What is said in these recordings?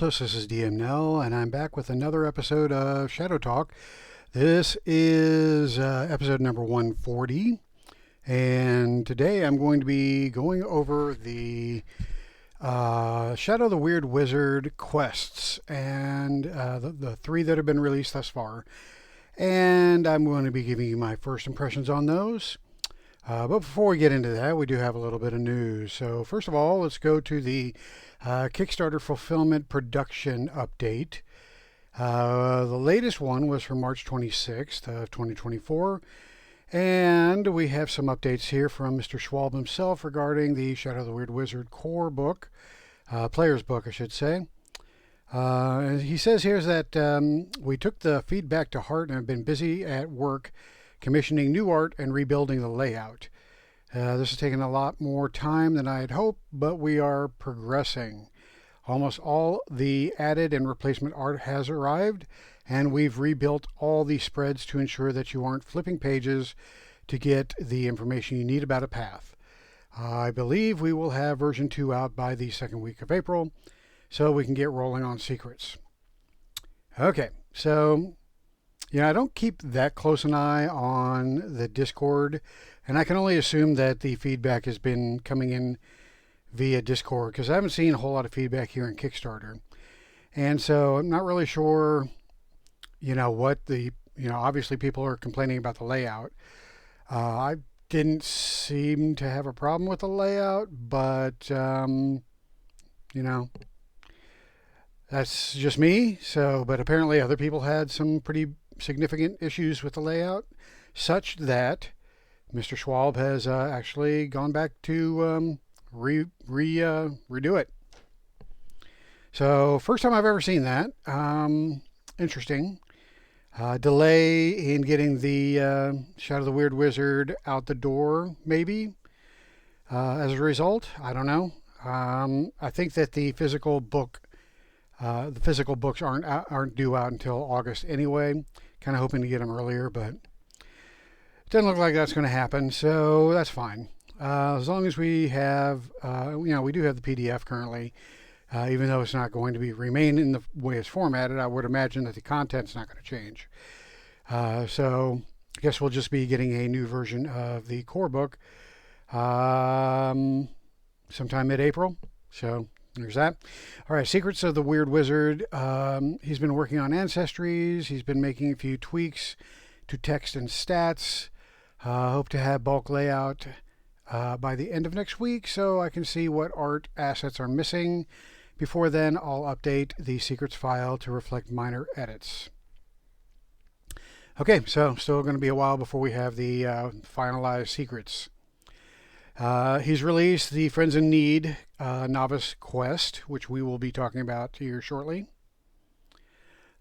This is DM Nell, and I'm back with another episode of Shadow Talk. This is episode number 140, and today I'm going to be going over the Shadow the Weird Wizard quests and the three that have been released thus far. And I'm going to be giving you my first impressions on those. But before we get into that, we do have a little bit of news. So first of all, let's go to the Kickstarter fulfillment production update. The latest one was from March 26th of 2024. And we have some updates here from Mr. Schwalb himself regarding the Shadow the Weird Wizard core book, player's book, I should say. He says here that we took the feedback to heart and have been busy at work commissioning new art and rebuilding the layout. This has taken a lot more time than I had hoped, but we are progressing. Almost all the added and replacement art has arrived, and we've rebuilt all the spreads to ensure that you aren't flipping pages to get the information you need about a path. I believe we will have version 2 out by the second week of April, so we can get rolling on secrets. Okay, so I don't keep that close an eye on the Discord, and I can only assume that the feedback has been coming in via Discord because I haven't seen a whole lot of feedback here in Kickstarter. And so I'm not really sure, what obviously people are complaining about the layout. I didn't seem to have a problem with the layout, but, that's just me. So, but apparently other people had some pretty significant issues with the layout, such that Mr. Schwalb has actually gone back to redo it. So first time I've ever seen that. Interesting. Delay in getting the Shadow the Weird Wizard out the door, maybe. As a result, I don't know. I think that the physical books aren't due out until August anyway. Kind of hoping to get them earlier, but it doesn't look like that's going to happen, so that's fine. As long as we have, we do have the PDF currently, even though it's not going to remain in the way it's formatted. I would imagine that the content's not going to change. So I guess we'll just be getting a new version of the core book sometime mid-April. So there's that. All right, Secrets of the Weird Wizard. He's been working on ancestries. He's been making a few tweaks to text and stats. Hope to have bulk layout by the end of next week so I can see what art assets are missing. Before then, I'll update the secrets file to reflect minor edits. Okay, so still going to be a while before we have the finalized secrets. He's released the Friends in Need novice quest, which we will be talking about here shortly.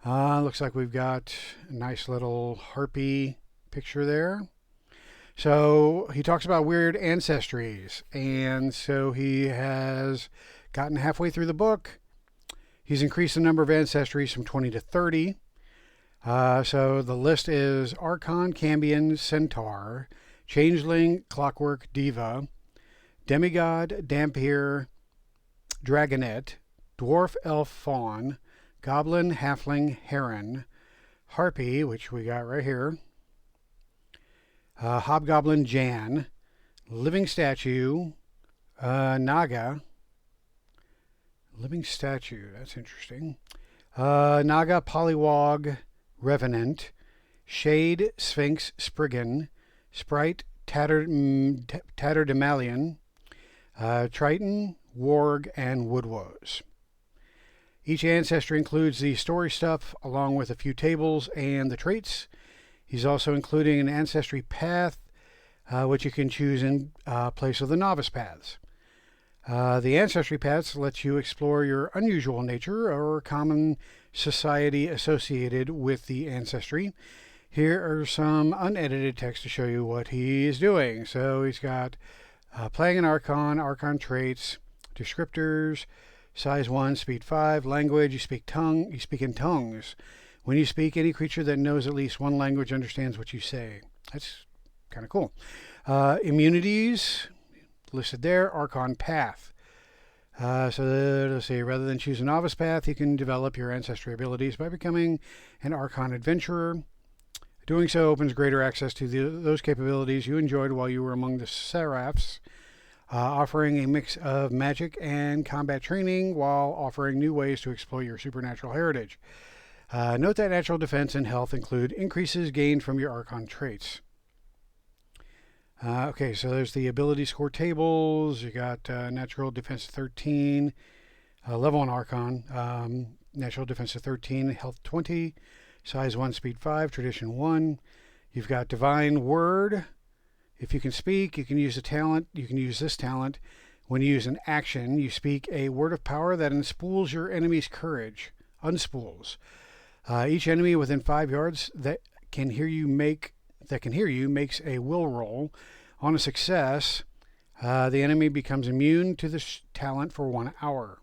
Looks like we've got a nice little harpy picture there. So he talks about weird ancestries, and so he has gotten halfway through the book. He's increased the number of ancestries from 20 to 30. So the list is Archon, Cambion, Centaur, Changeling, Clockwork, Diva, Demigod, Dhampir, Dragonette, Dwarf, Elf, Faun, Goblin, Halfling, Heron, Harpy, which we got right here, Hobgoblin, Jan, Living Statue, Naga, Living Statue, that's interesting, Naga, Pollywog, Revenant, Shade, Sphinx, Spriggan, Sprite, Tatterdemalion, Triton, Warg, and Woodwoes. Each ancestry includes the story stuff along with a few tables and the traits. He's also including an ancestry path, which you can choose in place of the novice paths. The ancestry paths let you explore your unusual nature or common society associated with the ancestry. Here are some unedited text to show you what he is doing. So he's got playing an Archon, Archon traits, descriptors, size 1, speed 5, language, you speak in tongues. When you speak, any creature that knows at least one language understands what you say. That's kind of cool. Immunities listed there, Archon path. So let's see, rather than choose a novice path, you can develop your ancestry abilities by becoming an Archon adventurer. Doing so opens greater access to those capabilities you enjoyed while you were among the Seraphs, offering a mix of magic and combat training while offering new ways to explore your supernatural heritage. Note that natural defense and health include increases gained from your Archon traits. Okay, so there's the ability score tables. You got natural defense 13, level 1 Archon, natural defense 13, health 20, size 1, speed 5, tradition 1. You've got divine word. If you can speak, you can use a talent. You can use this talent. When you use an action, you speak a word of power that unspools your enemy's courage. Unspools. Each enemy within 5 yards that can hear you makes a will roll. On a success, the enemy becomes immune to this talent for 1 hour.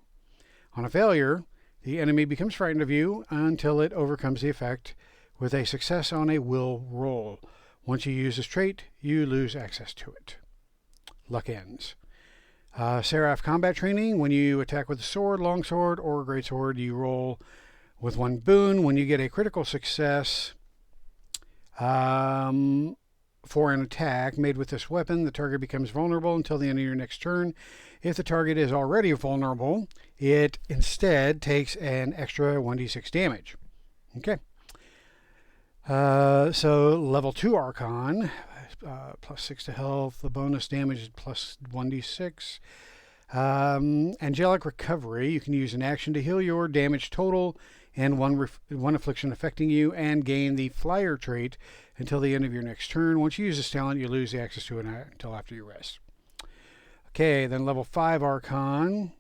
On a failure, the enemy becomes frightened of you until it overcomes the effect with a success on a will roll. Once you use this trait, you lose access to it. Luck ends. Seraph combat training. When you attack with a sword, longsword, or greatsword, you roll with 1 boon. When you get a critical success for an attack made with this weapon, the target becomes vulnerable until the end of your next turn. If the target is already vulnerable, it instead takes an extra 1d6 damage. Okay. So level 2 Archon, plus 6 to health. The bonus damage is plus 1d6. Angelic Recovery. You can use an action to heal your damage total and one affliction affecting you, and gain the Flyer trait until the end of your next turn. Once you use this talent, you lose the access to it until after you rest. Okay, then level 5 Archon.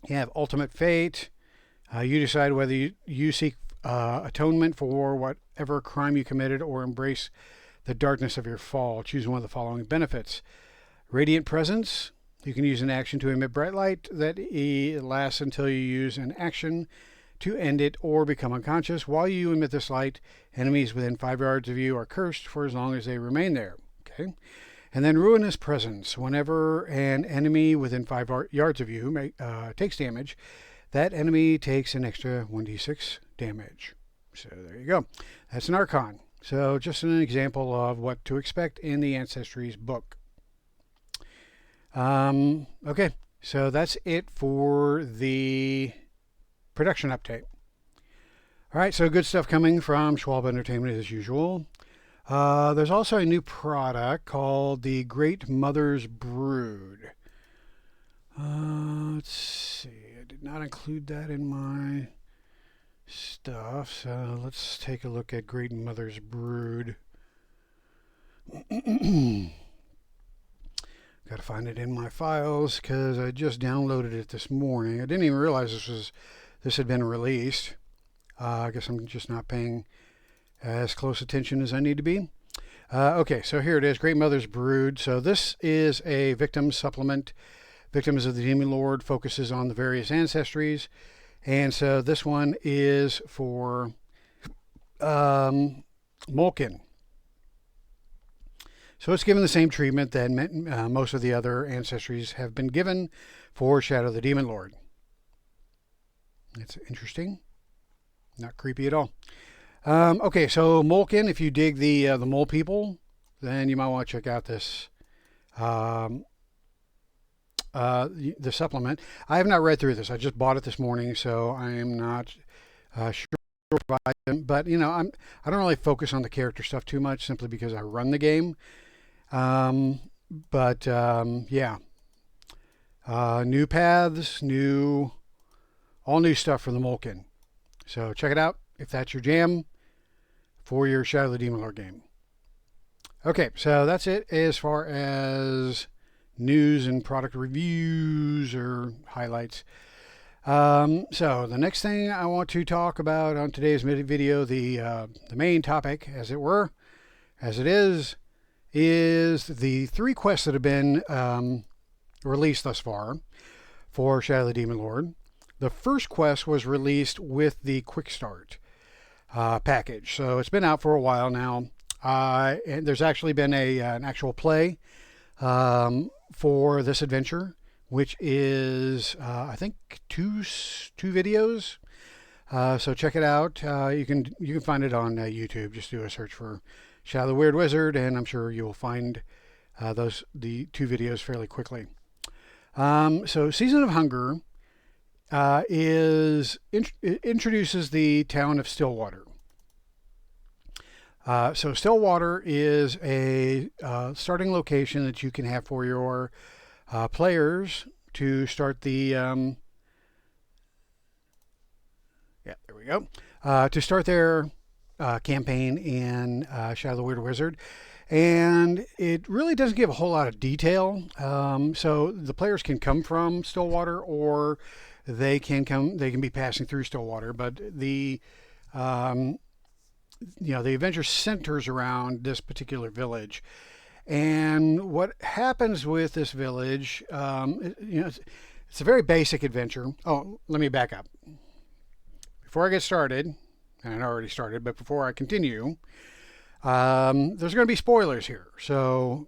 You have Ultimate Fate. You decide whether you seek atonement for whatever crime you committed or embrace the darkness of your fall. Choose one of the following benefits. Radiant Presence. You can use an action to emit bright light that lasts until you use an action to end it or become unconscious. While you emit this light, enemies within 5 yards of you are cursed for as long as they remain there. Okay. And then Ruinous Presence. Whenever an enemy within 5 yards of you takes damage, that enemy takes an extra 1d6 damage. So there you go. That's an Archon. So just an example of what to expect in the Ancestries book. Okay, so that's it for the production update. All right, so good stuff coming from Schwalb Entertainment as usual. There's also a new product called the Great Mother's Brood. Let's see, I did not include that in my stuff, so let's take a look at Great Mother's Brood. Got to find it in my files because I just downloaded it this morning. I didn't even realize this had been released. I guess I'm just not paying as close attention as I need to be. Okay, so here it is, Great Mother's Brood. So this is a victim supplement. Victims of the Demon Lord focuses on the various ancestries. And so this one is for Molkin. So it's given the same treatment that most of the other ancestries have been given for Shadow the Demon Lord. It's interesting. Not creepy at all. Okay, so Molkin, if you dig the mole people, then you might want to check out this the supplement. I have not read through this. I just bought it this morning, so I am not sure about them. But you know, I don't really focus on the character stuff too much, simply because I run the game. Yeah, new paths, all new stuff for the Molkin. So check it out if that's your jam for your Shadow the Demon Lord game. Okay, so that's it as far as news and product reviews or highlights. So the next thing I want to talk about on today's video, the main topic, as it were, as it is the 3 quests that have been released thus far for Shadow the Demon Lord. The first quest was released with the Quick Start package, so it's been out for a while now. And there's actually been an actual play for this adventure which is I think two videos. So check it out. You can find it on YouTube. Just do a search for Shadow the Weird Wizard, and I'm sure you'll find the two videos fairly quickly. So Season of Hunger introduces the town of Stillwater. So Stillwater is a starting location that you can have for your players to start the there we go, to start their campaign in Shadow the Weird Wizard. And it really doesn't give a whole lot of detail. So the players can come from Stillwater, or they can be passing through Stillwater, but the the adventure centers around this particular village. And what happens with this village, it's a very basic adventure. Oh, let me back up. Before I get started, and I already started, but before I continue, there's going to be spoilers here. So,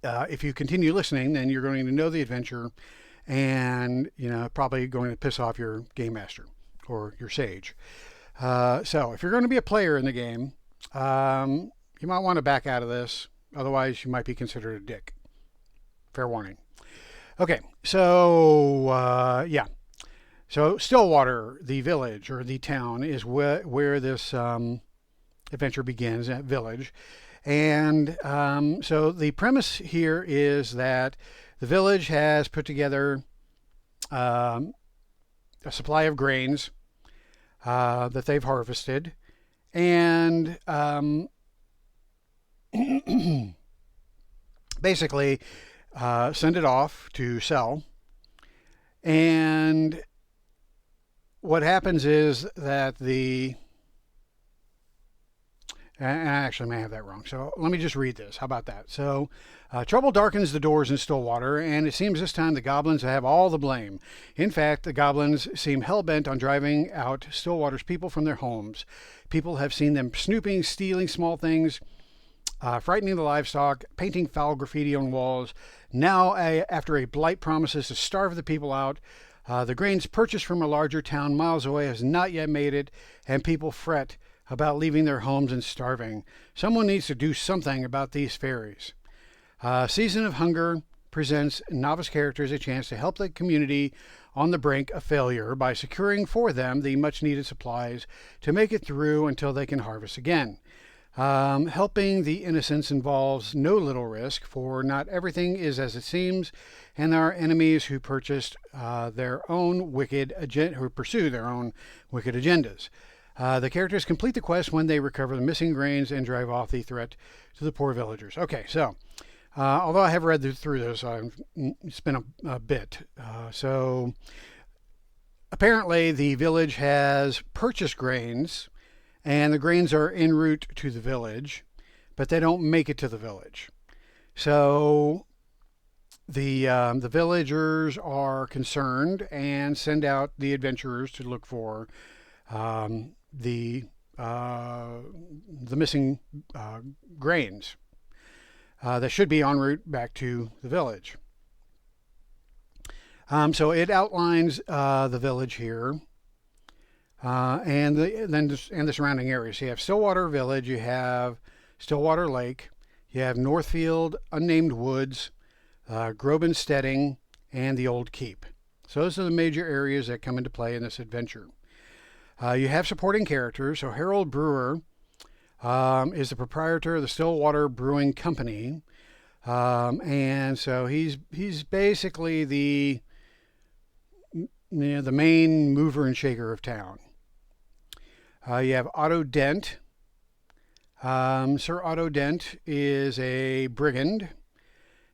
if you continue listening, then you're going to know the adventure, and, probably going to piss off your game master or your sage. So if you're going to be a player in the game, you might want to back out of this. Otherwise, you might be considered a dick. Fair warning. Okay, so so Stillwater, the village or the town, is where this adventure begins, that village. And so the premise here is that the village has put together a supply of grains that they've harvested, and basically send it off to sell. And what happens is that and I actually may have that wrong, so let me just read this. How about that? So, trouble darkens the doors in Stillwater, and it seems this time the goblins have all the blame. In fact, the goblins seem hell-bent on driving out Stillwater's people from their homes. People have seen them snooping, stealing small things, frightening the livestock, painting foul graffiti on walls. Now, after a blight promises to starve the people out, the grains purchased from a larger town miles away has not yet made it, and people fret about leaving their homes and starving. Someone needs to do something about these fairies. Season of Hunger presents novice characters a chance to help the community on the brink of failure by securing for them the much-needed supplies to make it through until they can harvest again. Helping the innocents involves no little risk, for not everything is as it seems, and there are enemies who pursue their own wicked agendas. The characters complete the quest when they recover the missing grains and drive off the threat to the poor villagers. Okay, so although I have read through this, it's been a bit. So apparently the village has purchased grains, and the grains are en route to the village, but they don't make it to the village. So the villagers are concerned and send out the adventurers to look for the missing grains that should be en route back to the village. So it outlines the village here, and the surrounding areas. So you have Stillwater Village, you have Stillwater Lake, you have Northfield, Unnamed Woods, Groban Steading, and the Old Keep. So those are the major areas that come into play in this adventure. You have supporting characters. So Harold Brewer is the proprietor of the Stillwater Brewing Company, and so he's basically the main mover and shaker of town. You have Otto Dent. Sir Otto Dent is a brigand,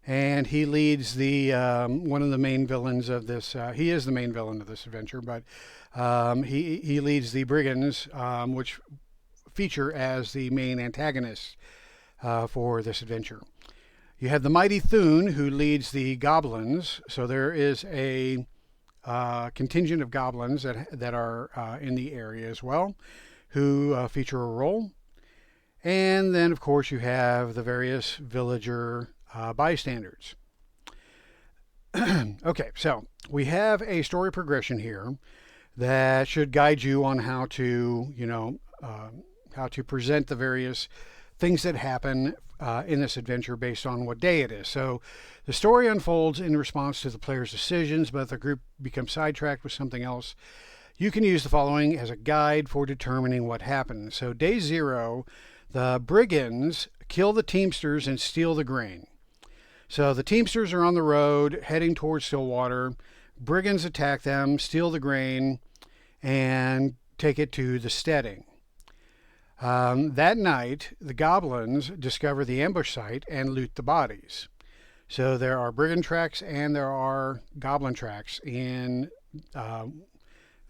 and he leads the one of the main villains of this. He is the main villain of this adventure, but he leads the brigands, which feature as the main antagonists for this adventure. You have the mighty Thune, who leads the goblins. So there is a contingent of goblins that are in the area as well, who feature a role. And then, of course, you have the various villager bystanders. Okay, so we have a story progression here that should guide you on how to, how to present the various things that happen in this adventure based on what day it is. So the story unfolds in response to the player's decisions, but if the group becomes sidetracked with something else, you can use the following as a guide for determining what happened. So day 0, the brigands kill the teamsters and steal the grain. So the teamsters are on the road heading towards Stillwater. Brigands attack them, steal the grain, and take it to the steading. That night, the goblins discover the ambush site and loot the bodies. So there are brigand tracks and there are goblin tracks in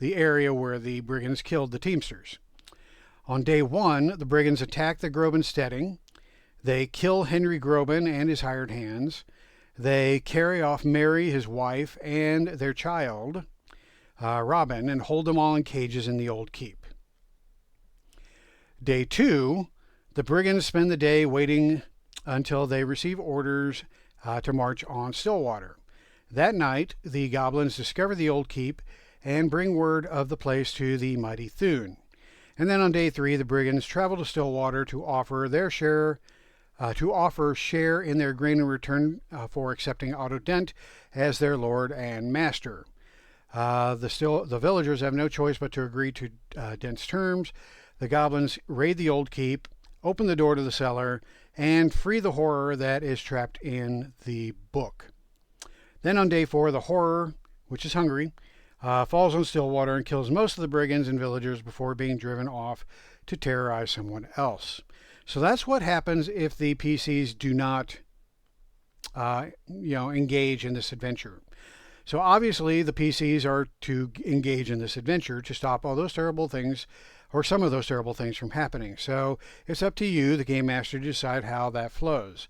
the area where the brigands killed the teamsters. On day 1, the brigands attack the Groban steading. They kill Henry Groban and his hired hands. They carry off Mary, his wife, and their child, Robin, and hold them all in cages in the old keep. Day 2, the brigands spend the day waiting until they receive orders to march on Stillwater. That night, the goblins discover the old keep and bring word of the place to the mighty Thune. And then on day 3, the brigands travel to Stillwater to offer share in their grain in return for accepting Otto Dent as their lord and master. The villagers have no choice but to agree to Dent's terms. The goblins raid the old keep, open the door to the cellar, and free the horror that is trapped in the book. Then on day 4, the horror, which is hungry, falls on Stillwater and kills most of the brigands and villagers before being driven off to terrorize someone else. So that's what happens if the PCs do not, engage in this adventure. So obviously the PCs are to engage in this adventure to stop all those terrible things, or some of those terrible things, from happening. So it's up to you, the game master, to decide how that flows.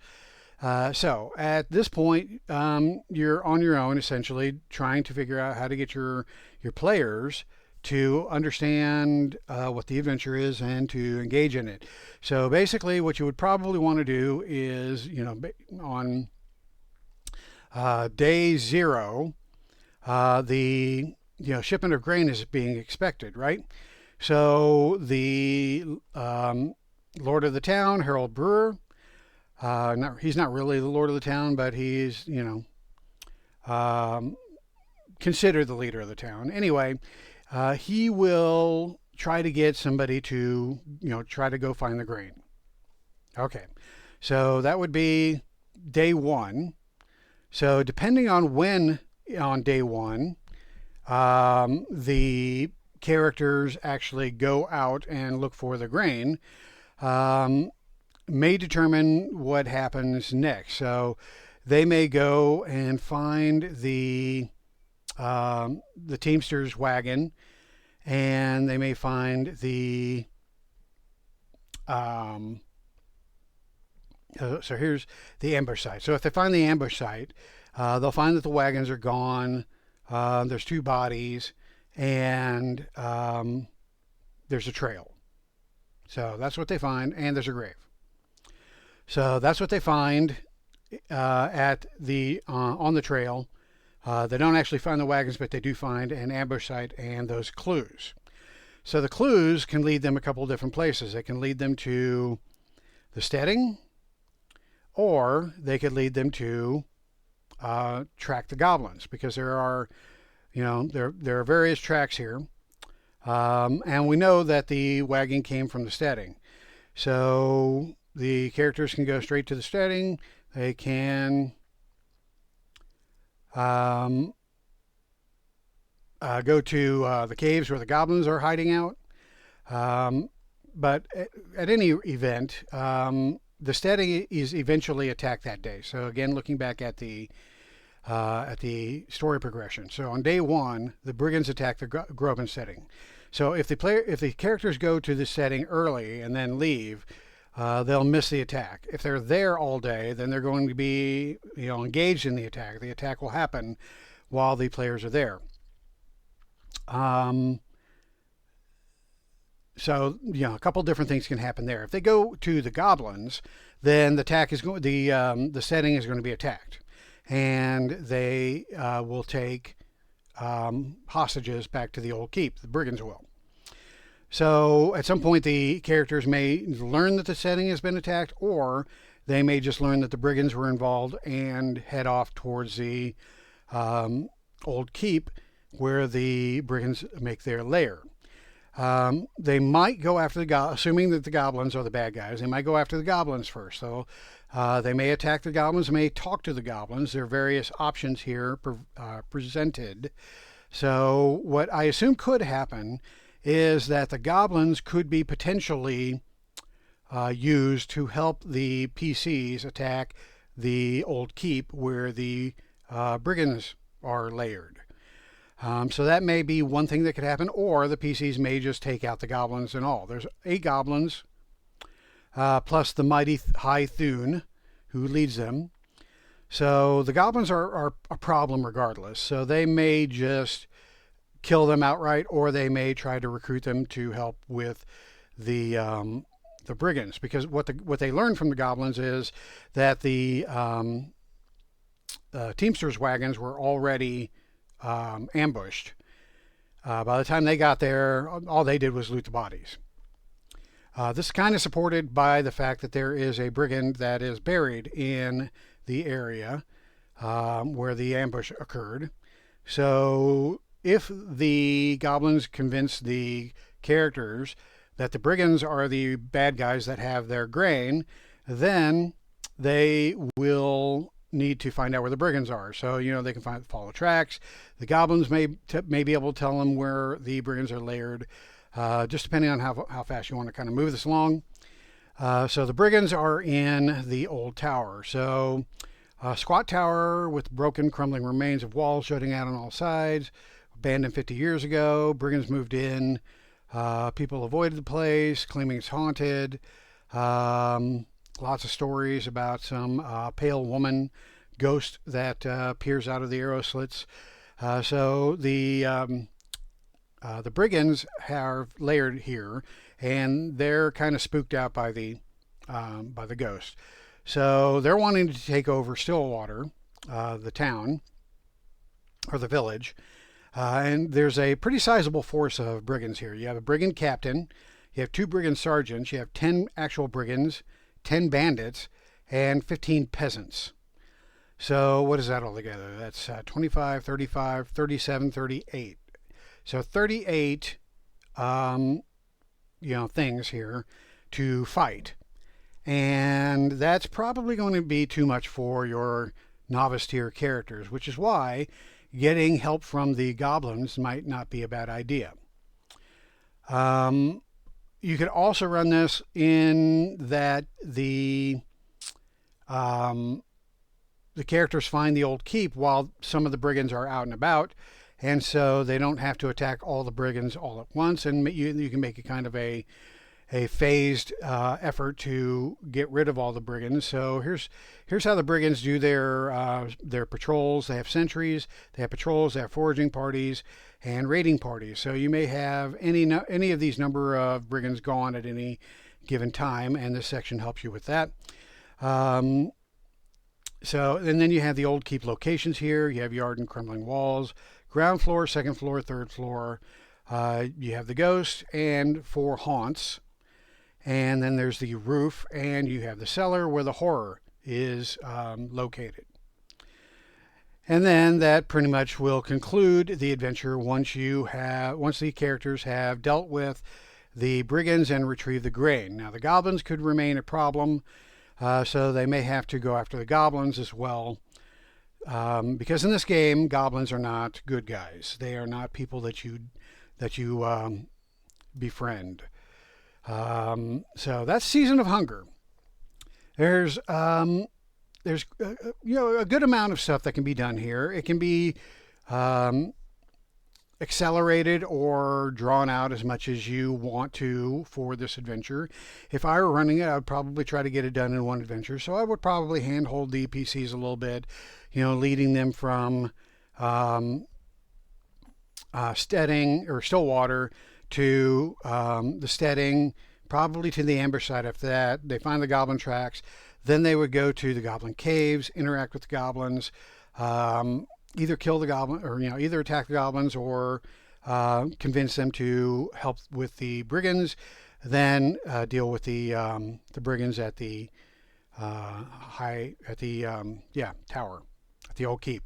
So at this point, you're on your own, essentially trying to figure out how to get your players to understand what the adventure is and to engage in it. So basically what you would probably want to do is, on day 0, the shipment of grain is being expected, right? So the lord of the town, Harold Brewer, he's not really the lord of the town, but he's, considered the leader of the town. Anyway, he will try to get somebody to, try to go find the grain. Okay, so that would be day 1. So depending on when on day 1, the characters actually go out and look for the grain, may determine what happens next. So they may go and find the teamster's wagon, and they may find the so here's the ambush site. So if they find the ambush site, they'll find that the wagons are gone. There's 2 bodies, and there's a trail. So that's what they find, and there's a grave. So that's what they find at the on the trail. They don't actually find the wagons, but they do find an ambush site and those clues. So the clues can lead them a couple of different places. They can lead them to the steading, or they could lead them to track the goblins, because there are, there are various tracks here, and we know that the wagon came from the steading. So the characters can go straight to the steading. They can go to the caves where the goblins are hiding out. But at any event, the steading is eventually attacked that day. So again, looking back at the story progression. So on day 1, the brigands attack the Groban steading. So if the characters go to the steading early and then leave, they'll miss the attack. If they're there all day, then they're going to be, engaged in the attack. The attack will happen while the players are there. So, a couple different things can happen there. If they go to the goblins, then the setting is going to be attacked. and they will take hostages back to the old keep. The brigands will. So at some point, the characters may learn that the setting has been attacked, or they may just learn that the brigands were involved and head off towards the old keep where the brigands make their lair. They might go after assuming that the goblins are the bad guys, they might go after the goblins first. So they may attack the goblins, may talk to the goblins. There are various options here presented. So what I assume could happen is that the goblins could be potentially used to help the PCs attack the old keep where the brigands are layered. So that may be one thing that could happen, or the PCs may just take out the goblins and all. There's 8 goblins, plus the mighty High Thune, who leads them. So the goblins are a problem regardless. So they may just kill them outright, or they may try to recruit them to help with the brigands. Because what they learned from the goblins is that the Teamsters wagons were already ambushed. By the time they got there, all they did was loot the bodies. This is kind of supported by the fact that there is a brigand that is buried in the area where the ambush occurred. So if the goblins convince the characters that the brigands are the bad guys that have their grain, then they will need to find out where the brigands are. So, they can follow tracks. The goblins may be able to tell them where the brigands are layered, just depending on how fast you want to kind of move this along. So the brigands are in the old tower. So a squat tower with broken, crumbling remains of walls jutting out on all sides. Abandoned 50 years ago. Brigands moved in. People avoided the place, claiming it's haunted. Lots of stories about some pale woman ghost that peers out of the arrow slits. So the brigands are layered here, and they're kind of spooked out by the ghost. So they're wanting to take over Stillwater, the town or the village. And there's a pretty sizable force of brigands here. You have a brigand captain, you have 2 brigand sergeants, you have 10 actual brigands, 10 bandits, and 15 peasants. So what is that all together? That's 25, 35, 37, 38. So 38, things here to fight. And that's probably going to be too much for your novice tier characters, which is why getting help from the goblins might not be a bad idea. You could also run this in that the characters find the old keep while some of the brigands are out and about, and so they don't have to attack all the brigands all at once, and you can make it kind of a phased effort to get rid of all the brigands. So here's how the brigands do their patrols. They have sentries, they have patrols, they have foraging parties, and raiding parties. So you may have any of these number of brigands gone at any given time, and this section helps you with that. And then you have the old keep locations here. You have yard and crumbling walls, ground floor, second floor, third floor. You have the ghost and 4 haunts. And then there's the roof, and you have the cellar where the horror is located. And then that pretty much will conclude the adventure once the characters have dealt with the brigands and retrieved the grain. Now the goblins could remain a problem, so they may have to go after the goblins as well. Because in this game, goblins are not good guys. They are not people that you befriend. So that's Season of Hunger. There's a good amount of stuff that can be done here. It can be accelerated or drawn out as much as you want to for this adventure. If I were running it, I would probably try to get it done in one adventure. So I would probably handhold the PCs a little bit, leading them from Stedding or Stillwater to the Stedding, probably to the ambush site. After that, they find the goblin tracks. Then they would go to the goblin caves, interact with the goblins, either kill the goblin, or either attack the goblins, or convince them to help with the brigands. Then deal with the brigands at the tower, at the old keep.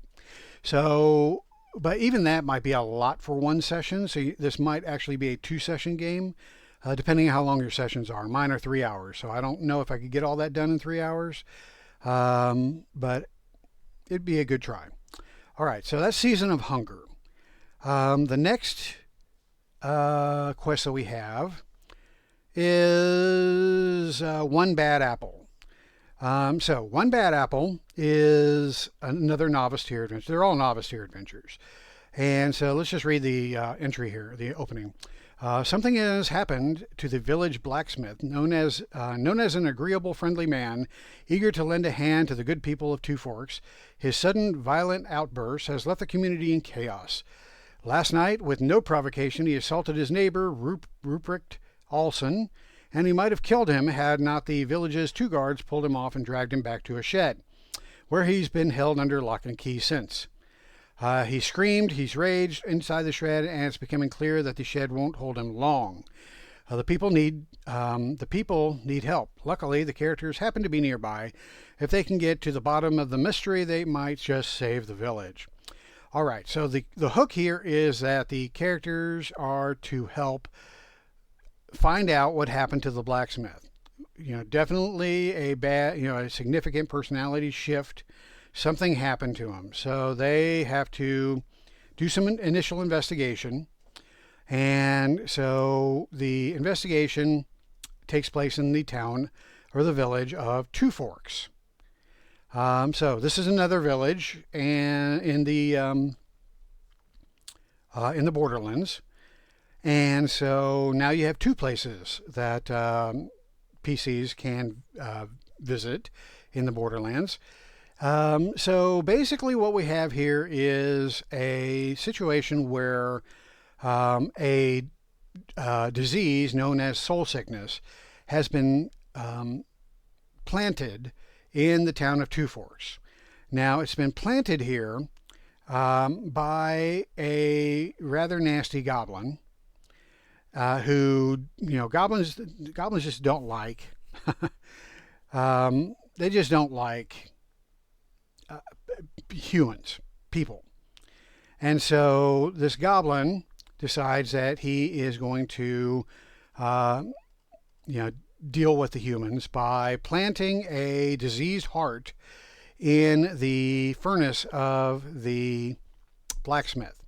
So, but even that might be a lot for one session. So this might actually be a 2-session game, depending on how long your sessions are. Mine are 3 hours, so I don't know if I could get all that done in 3 hours, but it'd be a good try. All right, so that's Season of Hunger. The next quest that we have is One Bad Apple. So One Bad Apple is another novice tier adventure. They're all novice tier adventures. And so let's just read the entry here, the opening. Something has happened to the village blacksmith, known as an agreeable, friendly man, eager to lend a hand to the good people of Two Forks. His sudden, violent outburst has left the community in chaos. Last night, with no provocation, he assaulted his neighbor, Ruprecht Olson, and he might have killed him had not the village's 2 guards pulled him off and dragged him back to a shed, where he's been held under lock and key since. He screamed, he's raged inside the shed, and it's becoming clear that the shed won't hold him long. The people need help. Luckily, the characters happen to be nearby. If they can get to the bottom of the mystery, they might just save the village. All right, so the hook here is that the characters are to help find out what happened to the blacksmith. Definitely a significant personality shift. Something happened to him. So they have to do some initial investigation. And so the investigation takes place in the town or the village of Two Forks. So this is another village and in the Borderlands. And so now you have 2 places that PCs can visit in the Borderlands. So basically what we have here is a situation where a disease known as soul sickness has been planted in the town of Two Forks. Now it's been planted here by a rather nasty goblin who, goblins just don't like. They just don't like humans, people. And so this goblin decides that he is going to, deal with the humans by planting a diseased heart in the furnace of the blacksmith.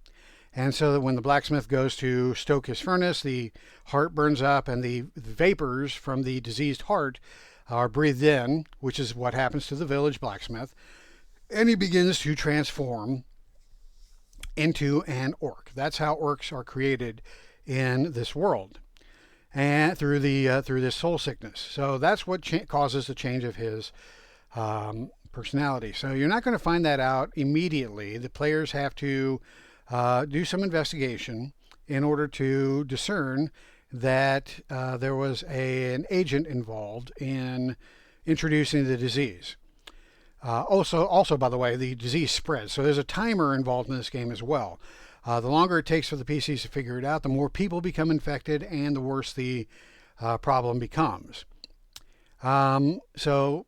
And so that when the blacksmith goes to stoke his furnace, the heart burns up and the vapors from the diseased heart are breathed in, which is what happens to the village blacksmith. And he begins to transform into an orc. That's how orcs are created in this world, and through this soul sickness. So that's what causes the change of his personality. So you're not going to find that out immediately. The players have to do some investigation in order to discern that there was an agent involved in introducing the disease. Also, by the way, the disease spreads. So there's a timer involved in this game as well. The longer it takes for the PCs to figure it out, the more people become infected and the worse the problem becomes. So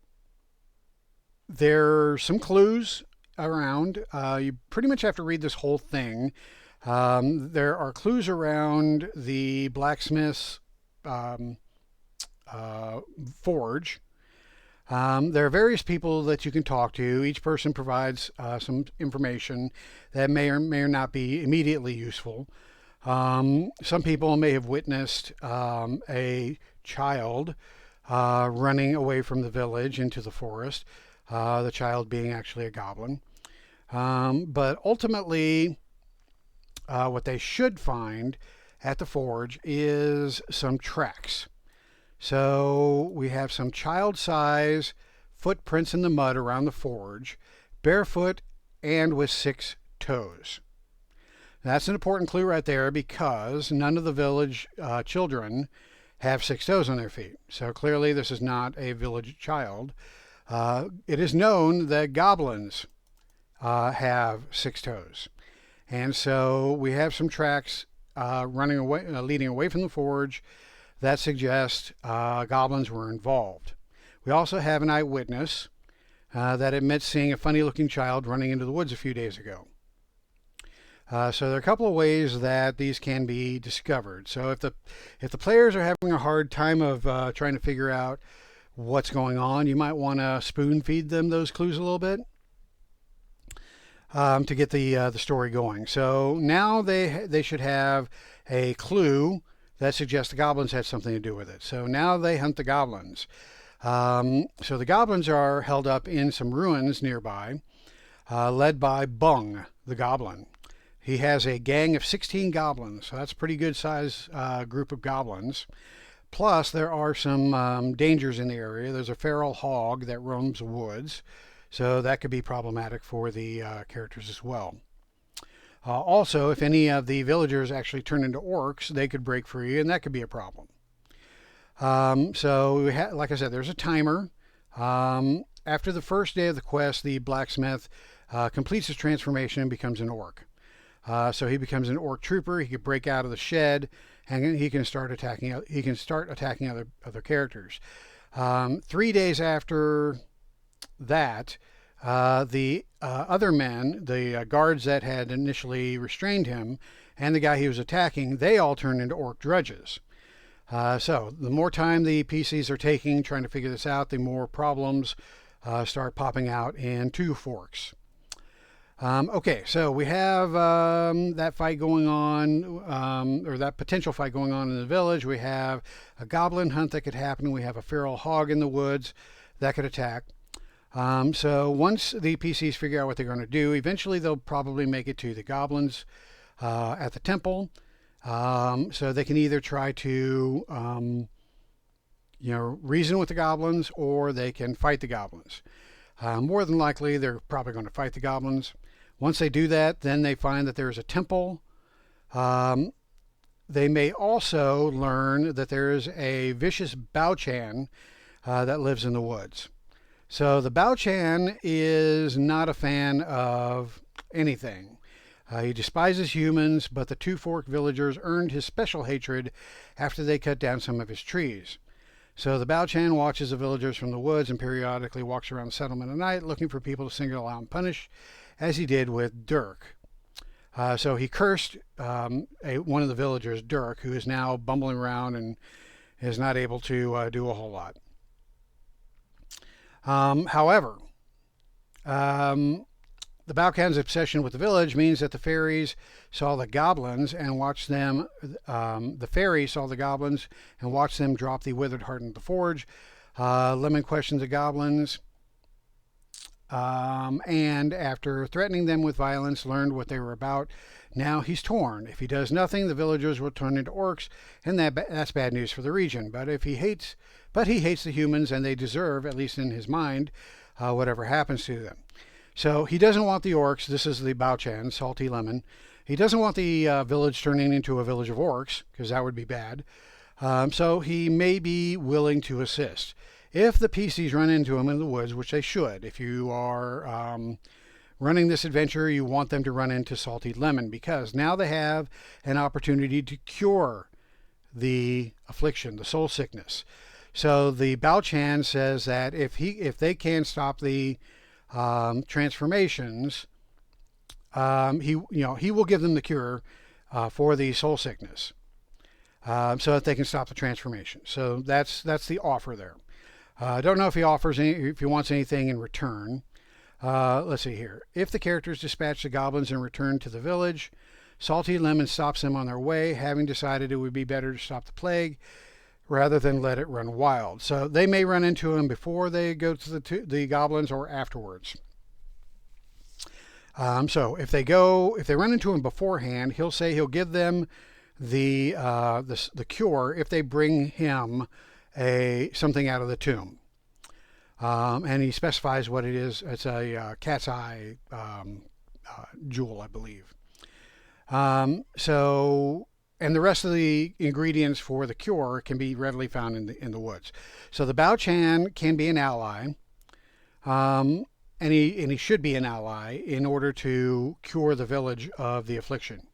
there's some clues around. You pretty much have to read this whole thing. There are clues around the blacksmith's forge. There are various people that you can talk to. Each person provides some information that may or not be immediately useful. Some people may have witnessed a child running away from the village into the forest, the child being actually a goblin. But ultimately, what they should find at the forge is some tracks. So we have some child-size footprints in the mud around the forge, barefoot and with 6 toes. That's an important clue right there because none of the village children have 6 toes on their feet. So clearly this is not a village child. It is known that goblins have 6 toes. And so we have some tracks running away, leading away from the forge that suggest goblins were involved. We also have an eyewitness that admits seeing a funny-looking child running into the woods a few days ago. So there are a couple of ways that these can be discovered. So if the players are having a hard time of trying to figure out what's going on, you might want to spoon feed them those clues a little bit to get the story going. So now they should have a clue that suggests the goblins had something to do with it. So now they hunt the goblins. So the goblins are held up in some ruins nearby, led by Bung, the goblin. He has a gang of 16 goblins, so that's a pretty good size group of goblins. Plus, there are some dangers in the area. There's a feral hog that roams the woods, so that could be problematic for the characters as well. Also, if any of the villagers actually turn into orcs, they could break free, and that could be a problem. So, like I said, there's a timer. After the first day of the quest, the blacksmith completes his transformation and becomes an orc. So he becomes an orc trooper. He can break out of the shed, and he can start attacking. Other characters. 3 days after that, the other men, the guards that had initially restrained him, and the guy he was attacking, they all turn into orc drudges. So the more time the PCs are taking trying to figure this out, the more problems start popping out in Two Forks. Okay, so we have that fight going on, or that potential fight going on in the village. We have a goblin hunt that could happen. We have a feral hog in the woods that could attack. So once the PCs figure out what they're going to do, eventually they'll probably make it to the goblins at the temple. So they can either try to, reason with the goblins, or they can fight the goblins. More than likely, they're probably going to fight the goblins. Once they do that, then they find that there is a temple. They may also learn that there is a vicious Bao-Chan that lives in the woods. So the Bao-Chan is not a fan of anything. He despises humans, but the Two Fork villagers earned his special hatred after they cut down some of his trees. So the Bao-Chan watches the villagers from the woods and periodically walks around the settlement at night looking for people to single out and punish, as he did with Dirk. So he cursed one of the villagers, Dirk, who is now bumbling around and is not able to do a whole lot. However, the Bao-Chan's obsession with the village means that the fairies saw the goblins and watched them. The fairy saw the goblins and watched them drop the withered heart into the forge. Lemon questions the goblins, and after threatening them with violence, learned what they were about. Now he's torn. If he does nothing, the villagers will turn into orcs, and that's bad news for the region. But he hates the humans, and they deserve, at least in his mind, whatever happens to them. So he doesn't want the orcs. This is the Bao-Chan, Salty Lemon. He doesn't want the village turning into a village of orcs, because that would be bad. So he may be willing to assist. If the PCs run into him in the woods, which they should, if you are running this adventure, you want them to run into Salty Lemon, because now they have an opportunity to cure the affliction, the soul sickness. So the Bao-Chan says that if they can stop the transformations, he will give them the cure for the soul sickness, so that they can stop the transformation. So that's the offer there. I don't know if he wants anything in return. Let's see here. If the characters dispatch the goblins and return to the village, Salty Lemon stops them on their way, having decided it would be better to stop the plague rather than let it run wild. So they may run into him before they go to the goblins or afterwards. So if they run into him beforehand, he'll say he'll give them the cure if they bring him something out of the tomb. And he specifies what it is. It's a cat's eye jewel, I believe. So and the rest of the ingredients for the cure can be readily found in the woods. So the Bao Chan can be an ally, and he should be an ally in order to cure the village of the affliction.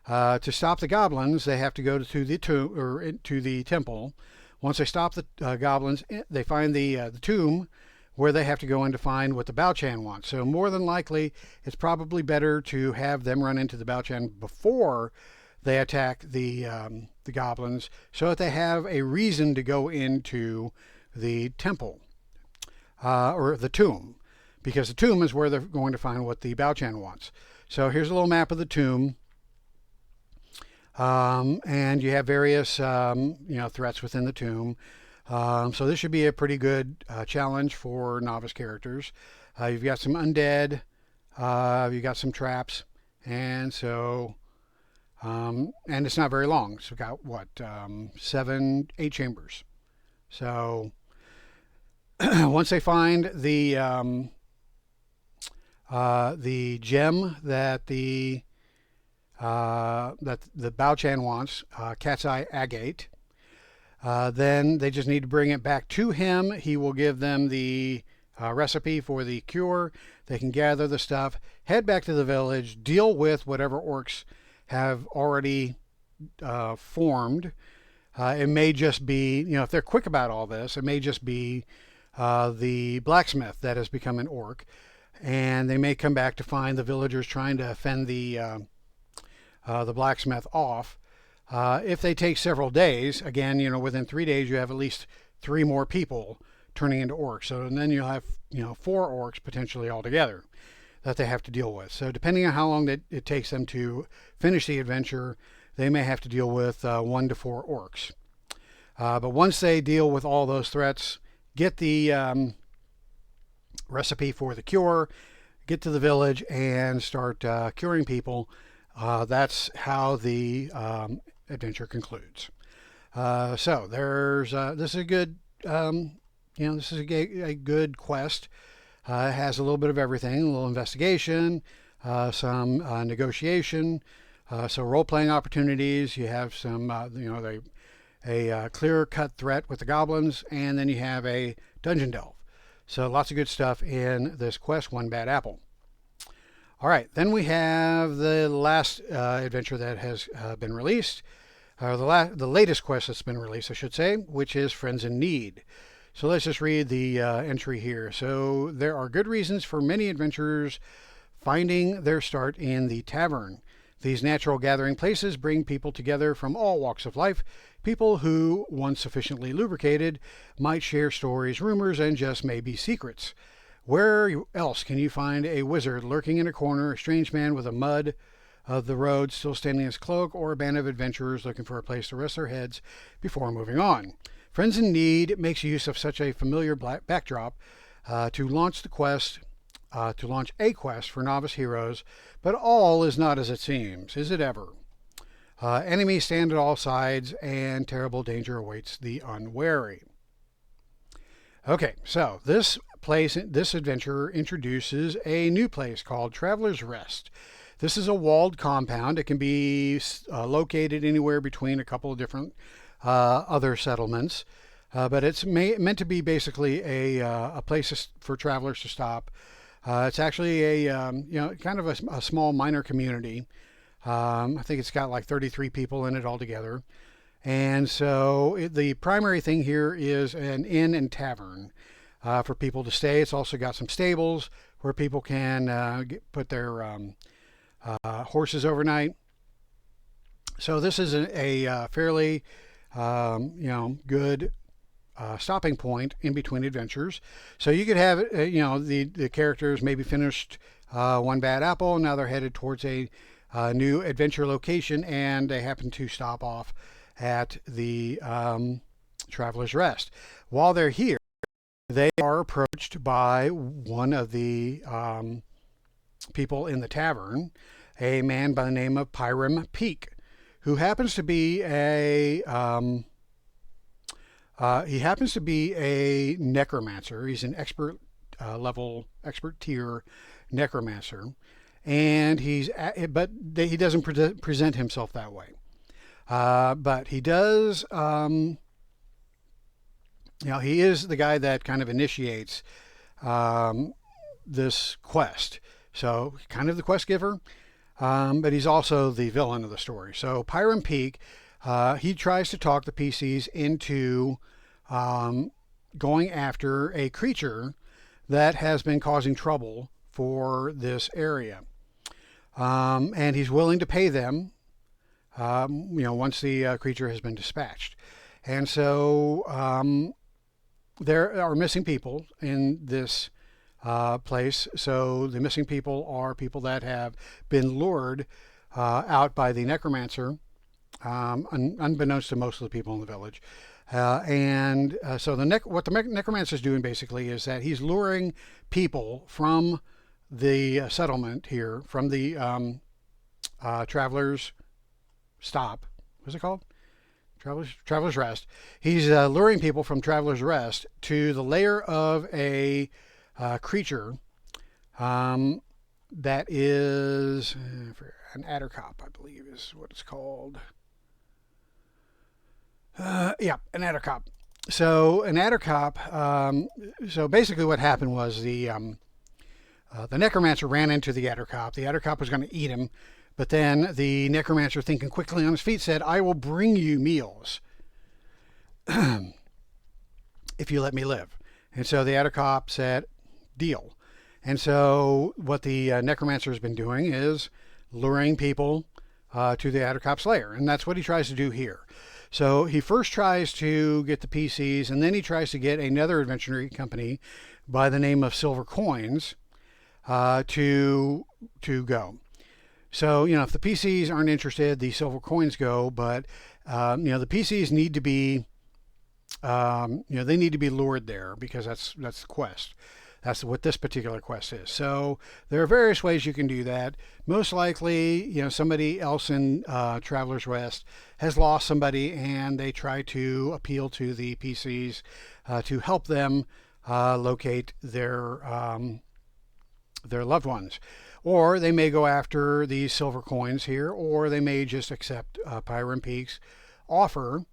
To stop the goblins, they have to go to the tomb or to the temple. Once they stop the goblins, they find the tomb where they have to go in to find what the Bao Chan wants. So more than likely, it's probably better to have them run into the Bao Chan before they attack the goblins, so that they have a reason to go into the temple or the tomb, because the tomb is where they're going to find what the Bao Chan wants. So here's a little map of the tomb. And you have various, threats within the tomb. So this should be a pretty good challenge for novice characters. You've got some undead, you've got some traps, and so, and it's not very long. So we've got what, 8 chambers. So once they find the gem that the Bao Chan wants, Cat's Eye Agate. Then they just need to bring it back to him. He will give them the recipe for the cure. They can gather the stuff, head back to the village, deal with whatever orcs have already formed. It may just be, if they're quick about all this, it may just be the blacksmith that has become an orc. And they may come back to find the villagers trying to fend the blacksmith off. If they take several days, again, within 3 days you have at least 3 more people turning into orcs. So and then you'll have 4 orcs potentially altogether that they have to deal with. So depending on how long it takes them to finish the adventure, they may have to deal with 1 to 4 orcs. But once they deal with all those threats, get the recipe for the cure, get to the village and start curing people. That's how the adventure concludes. So there's this is a good this is a good quest. It has a little bit of everything: a little investigation, some negotiation, so role-playing opportunities. You have some a clear-cut threat with the goblins, and then you have a dungeon delve. So lots of good stuff in this quest. One Bad Apple. All right, then we have the last adventure that has been released, or the latest quest that's been released, I should say, which is Friends in Need. So let's just read the entry here. So there are good reasons for many adventurers finding their start in the tavern. These natural gathering places bring people together from all walks of life. People who, once sufficiently lubricated, might share stories, rumors, and just maybe secrets. Where else can you find a wizard lurking in a corner, a strange man with a mud of the road still standing in his cloak, or a band of adventurers looking for a place to rest their heads before moving on? Friends in Need makes use of such a familiar backdrop to launch a quest for novice heroes, but all is not as it seems, is it ever? Enemies stand at all sides, and terrible danger awaits the unwary. Okay, so this adventure introduces a new place called Traveler's Rest. This is a walled compound. It can be located anywhere between a couple of different other settlements, but it's meant to be basically a place for travelers to stop. It's actually kind of a small minor community. I think it's got like 33 people in it altogether. And so the primary thing here is an inn and tavern for people to stay. It's also got some stables where people can put their horses overnight. So this is a fairly good stopping point in between adventures. So you could have the characters maybe finished One Bad Apple, and now they're headed towards a new adventure location, and they happen to stop off at the Traveler's Rest. While they're here, they are approached by one of the people in the tavern, a man by the name of Pyram Peak, who happens to be a necromancer. He's an expert tier necromancer, and he doesn't present himself that way. But he does, he is the guy that kind of initiates this quest. So kind of the quest giver, but he's also the villain of the story. So Pyram Peak, he tries to talk the PCs into going after a creature that has been causing trouble for this area. And he's willing to pay them, once the creature has been dispatched. And so there are missing people in this place. So the missing people are people that have been lured out by the necromancer, unbeknownst to most of the people in the village. So what the necromancer is doing basically is that he's luring people from the settlement here, from the Traveler's Stop. What's it called? Traveler's Rest. He's luring people from Traveler's Rest to the lair of a creature that is an Addercop, I believe is what it's called. Yeah, an Addercop. So an Addercop. So basically, what happened was the necromancer ran into the Addercop. The Addercop was going to eat him, but then the necromancer, thinking quickly on his feet, said, "I will bring you meals if you let me live." And so the Addercop said, "Deal." And so what the necromancer has been doing is luring people to the Addercop's lair, and that's what he tries to do here. So he first tries to get the PCs, and then he tries to get another adventure company by the name of Silver Coins to go. So, if the PCs aren't interested, the Silver Coins go, but, the PCs need to be, they need to be lured there because that's the quest. That's what this particular quest is. So there are various ways you can do that. Most likely, somebody else in Traveler's Rest has lost somebody and they try to appeal to the PCs to help them locate their loved ones. Or they may go after these silver coins here, or they may just accept Pyram Peak's offer.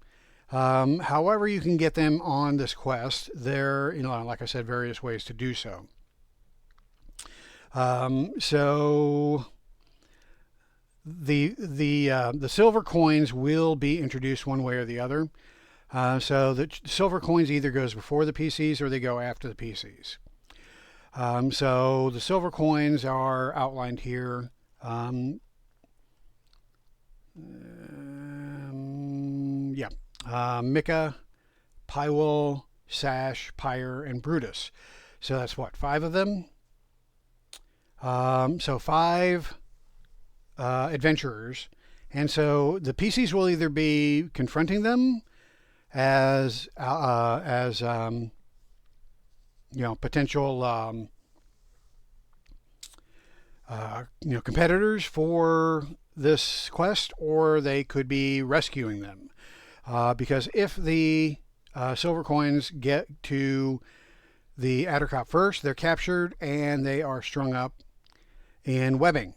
However you can get them on this quest, there, like I said, various ways to do so. So the silver coins will be introduced one way or the other. So the silver coins either goes before the PCs or they go after the PCs. So the silver coins are outlined here. Mika, Pywel, Sash, Pyre, and Brutus. So that's what, 5 of them? So 5 adventurers. And so the PCs will either be confronting them as potential competitors for this quest, or they could be rescuing them. Because if the silver coins get to the Addercop first, they're captured and they are strung up in webbing.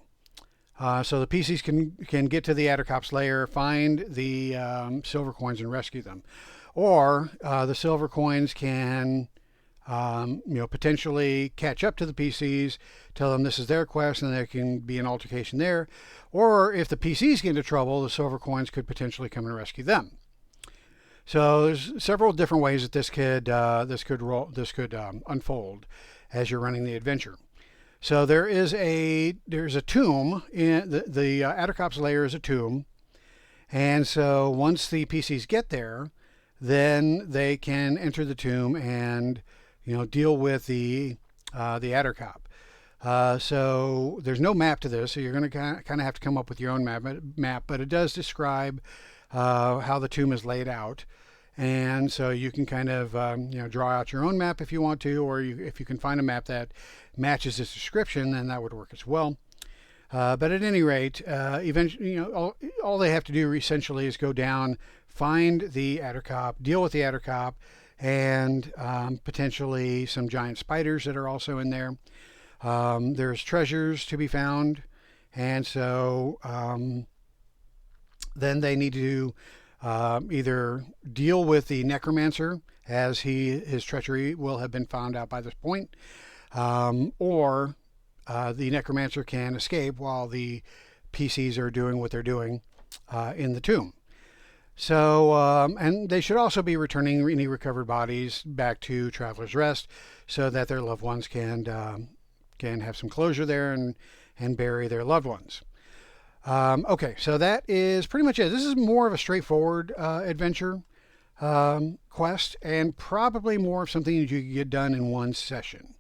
So the PCs can get to the Addercop's lair, find the silver coins, and rescue them. Or the silver coins can potentially catch up to the PCs, tell them this is their quest, and there can be an altercation there. Or if the PCs get into trouble, the silver coins could potentially come and rescue them. So there's several different ways that this could unfold as you're running the adventure. So there's a tomb in the Addercop's lair is a tomb, and so once the PCs get there, then they can enter the tomb and deal with the Addercop. So there's no map to this, so you're going to kind of have to come up with your own map, but it does describe how the tomb is laid out. And so you can kind of draw out your own map if you want to, or if you can find a map that matches this description, then that would work as well. But at any rate, eventually, all they have to do essentially is go down, find the Addercop, deal with the Addercop, and potentially some giant spiders that are also in there. There's treasures to be found, and so then they need to either deal with the necromancer, as his treachery will have been found out by this point, or the necromancer can escape while the PCs are doing what they're doing in the tomb. So, and they should also be returning any recovered bodies back to Traveler's Rest so that their loved ones can have some closure there and bury their loved ones. Okay, so that is pretty much it. This is more of a straightforward adventure quest, and probably more of something that you could get done in one session.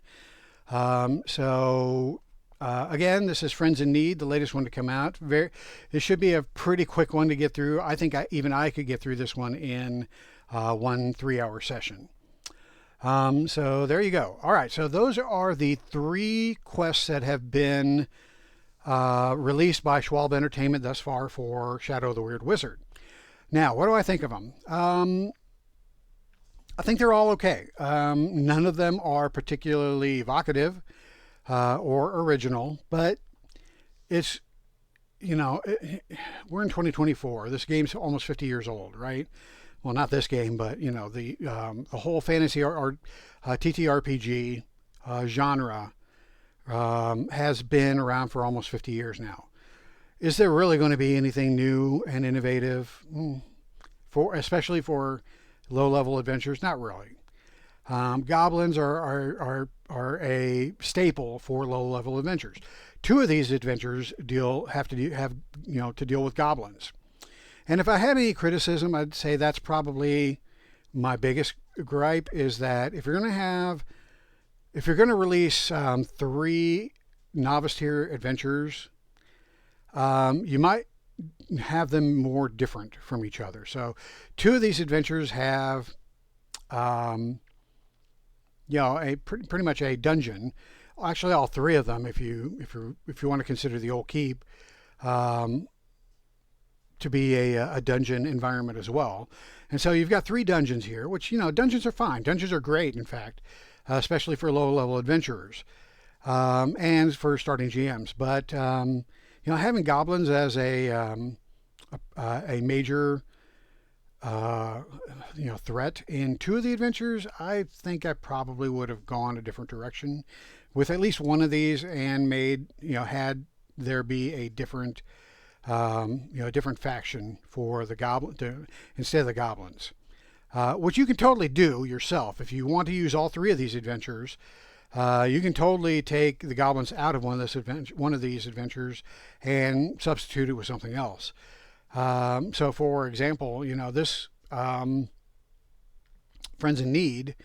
Again, this is Friends in Need, the latest one to come out. This should be a pretty quick one to get through. I think even I could get through this one in 1 3-hour session. So there you go. All right, so those are the 3 quests that have been released by Schwalbe Entertainment thus far for Shadow of the Weird Wizard. Now, what do I think of them? I think they're all okay. None of them are particularly evocative or original, but it's, we're in 2024. This game's almost 50 years old, right? Well, not this game, but the whole fantasy or TTRPG genre has been around for almost 50 years now. Is there really going to be anything new and innovative especially for low-level adventures? Not really. Goblins are a staple for low-level adventures. 2 of these adventures have to deal with goblins. And if I had any criticism, I'd say that's probably my biggest gripe, is that if you're going to release 3 novice tier adventures, you might have them more different from each other. So 2 of these adventures have pretty much a dungeon. Actually, all 3 of them, if you want to consider the Old Keep to be a dungeon environment as well. And so you've got 3 dungeons here, which, dungeons are fine. Dungeons are great, in fact, especially for low-level adventurers and for starting GMs. But having goblins as a major threat in 2 of the adventures, I think I probably would have gone a different direction with at least one of these and had there be a different different faction for the goblin instead of the goblins, which you can totally do yourself if you want to use all 3 of these adventures. You can totally take the goblins out of one of these adventures and substitute it with something else. So, for example, this Friends in Need.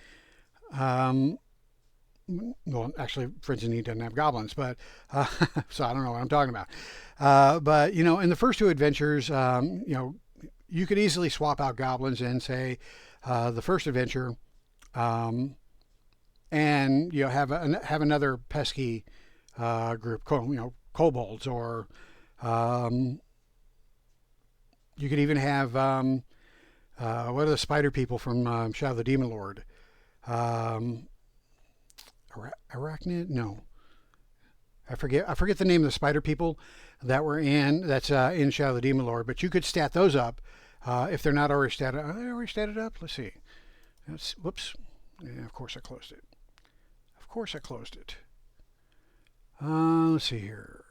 Well, actually, Friends in Need doesn't have goblins, but so I don't know what I'm talking about. But in the first 2 adventures, you could easily swap out goblins and say the first adventure, and have another pesky group, kobolds, or you could even have what are the spider people from Shadow of the Demon Lord? Arachnid? No, I forget the name of the spider people that's in Shadow of the Demon Lord. But you could stat those up if they're not already statted. Are they already statted up? Let's see. Whoops. Yeah, of course I closed it. Let's see here.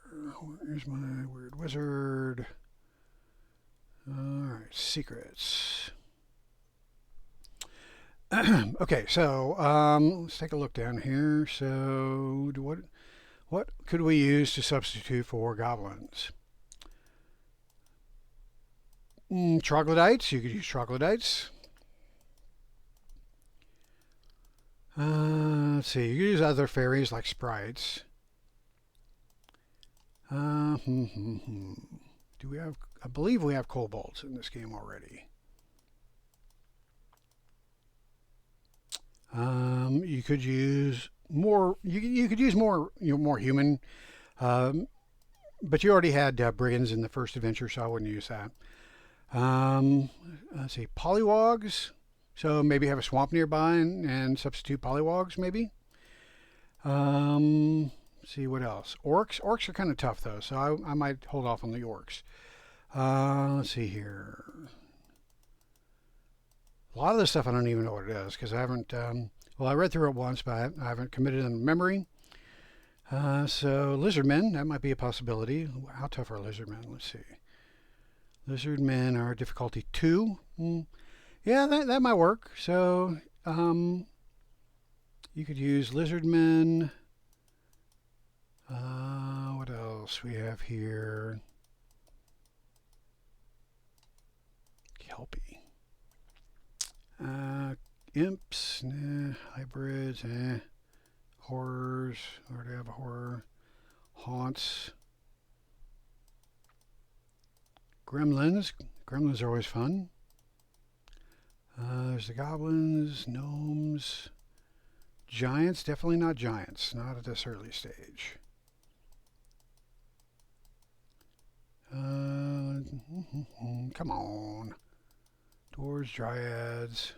Where's my weird wizard? All right, secrets. Okay, so let's take a look down here. So, what could we use to substitute for goblins? Troglodytes. You could use troglodytes. Let's see. You could use other fairies like sprites. Do we have? I believe we have kobolds in this game already. You could use more. You could use more. More human. But you already had brigands in the first adventure, so I wouldn't use that. Let's see, polywogs. So maybe have a swamp nearby and substitute polywogs, maybe. Let's see what else. Orcs. Orcs are kind of tough though, so I might hold off on the orcs. Let's see here. A lot of this stuff I don't even know what it is because I haven't. Well, I read through it once, but I haven't committed it in memory. So lizardmen, that might be a possibility. How tough are lizardmen? Let's see. Lizardmen are difficulty 2. Yeah, that might work. So you could use lizardmen. What else we have here? Kelpie. Imps, nah. Hybrids, horrors, or do I have a horror? Haunts. Gremlins. Gremlins are always fun. There's the goblins, gnomes, giants. Definitely not giants. Not at this early stage. Come on. Dwarves, dryads,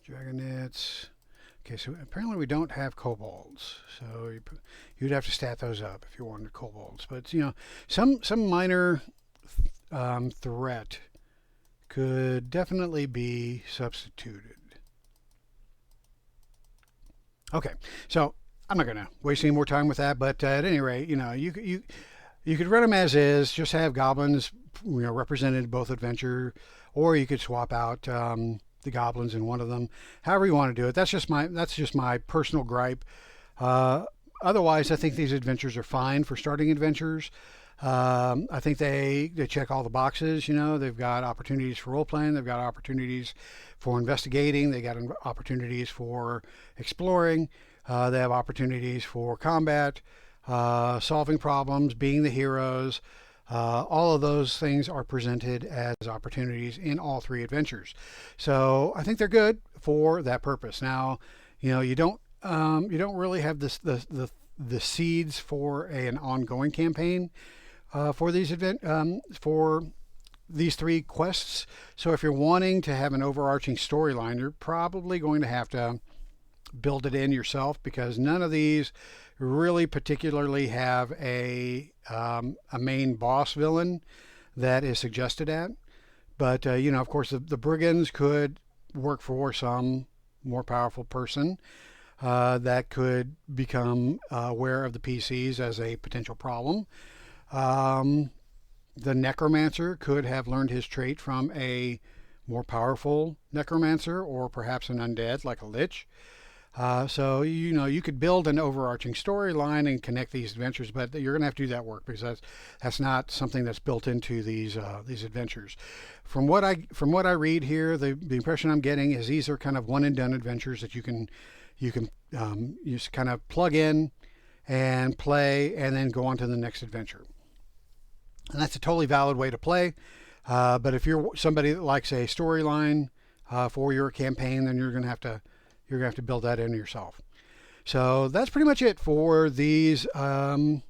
dragonettes. Okay, so apparently we don't have kobolds, so you'd have to stat those up if you wanted kobolds. But you know, some minor threat could definitely be substituted. Okay, so I'm not going to waste any more time with that. But at any rate, you know, you could run them as is, just have goblins, you know, represented in both adventure, or you could swap out the goblins in one of them. However you want to do it. That's just my personal gripe. Otherwise, I think these adventures are fine for starting adventures. I think they check all the boxes. You know, they've got opportunities for role playing. They've got opportunities for investigating. They got opportunities for exploring. They have opportunities for combat, solving problems, being the heroes. All of those things are presented as opportunities in all 3 adventures. So I think they're good for that purpose. Now, you know, you don't really have the seeds for an ongoing campaign for these for these 3 quests. So if you're wanting to have an overarching storyline, you're probably going to have to build it in yourself, because none of these really particularly have a main boss villain that is suggested at. But you know, of course, the brigands could work for some more powerful person that could become aware of the PCs as a potential problem. The necromancer could have learned his trait from a more powerful necromancer, or perhaps an undead like a lich. So you know, you could build an overarching storyline and connect these adventures, but you're going to have to do that work, because that's not something that's built into these adventures. From what I read here, the impression I'm getting is these are kind of one and done adventures that you can just kind of plug in and play, and then go on to the next adventure. And that's a totally valid way to play. But if you're somebody that likes a storyline for your campaign, then you're going to have to build that in yourself. So that's pretty much it for these adventures,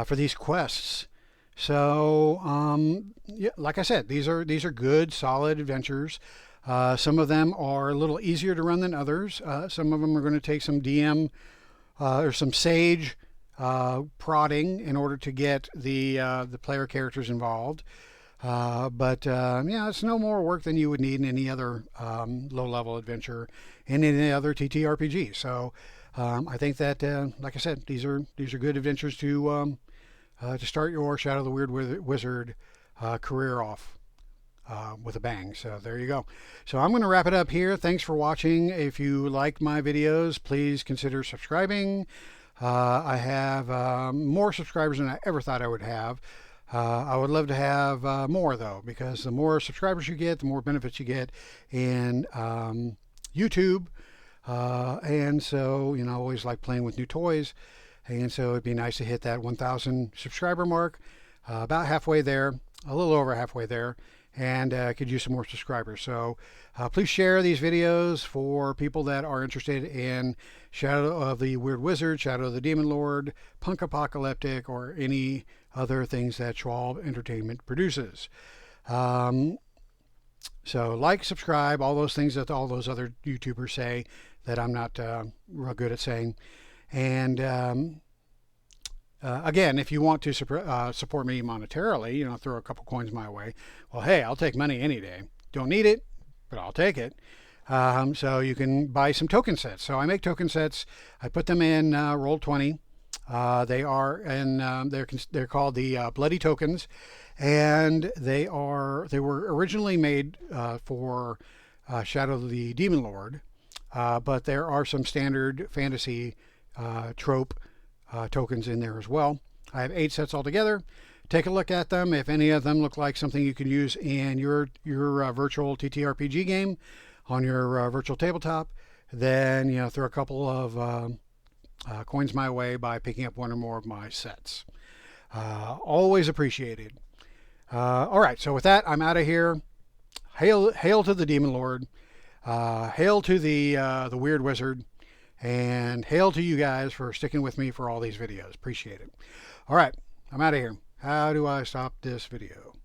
for these quests. So yeah, like I said, these are good, solid adventures. Some of them are a little easier to run than others. Some of them are going to take some DM or some sage prodding in order to get the player characters involved. But yeah, it's no more work than you would need in any other low-level adventure in any other TTRPG. So I think that, like I said, these are good adventures to start your Shadow of the Weird Wizard career off with a bang. So there you go. So I'm going to wrap it up here. Thanks for watching. If you like my videos, please consider subscribing. I have more subscribers than I ever thought I would have. I would love to have more, though, because the more subscribers you get, the more benefits you get in YouTube. And so, you know, I always like playing with new toys. And so it'd be nice to hit that 1,000 subscriber mark, about halfway there, a little over halfway there, and could use some more subscribers. So please share these videos for people that are interested in Shadow of the Weird Wizard, Shadow of the Demon Lord, Punk Apocalyptic, or any other things that Schwalb Entertainment produces. So like, subscribe, all those things that all those other YouTubers say that I'm not real good at saying. And Again, if you want to support me monetarily, throw a couple coins my way. Well, hey, I'll take money any day. Don't need it, but I'll take it. So you can buy some token sets. So I make token sets. I put them in Roll20. They are, and they're called the Bloody Tokens, and they were originally made for Shadow of the Demon Lord, but there are some standard fantasy trope tokens in there as well. I have 8 sets altogether. Take a look at them. If any of them look like something you can use in your virtual TTRPG game on your virtual tabletop, then throw a couple of coins my way by picking up one or more of my sets. Always appreciated. All right, so with that, I'm out of here. Hail to the Demon Lord. Hail to the Weird Wizard. And hail to you guys for sticking with me for all these videos. Appreciate it. All right, I'm out of here. How do I stop this video?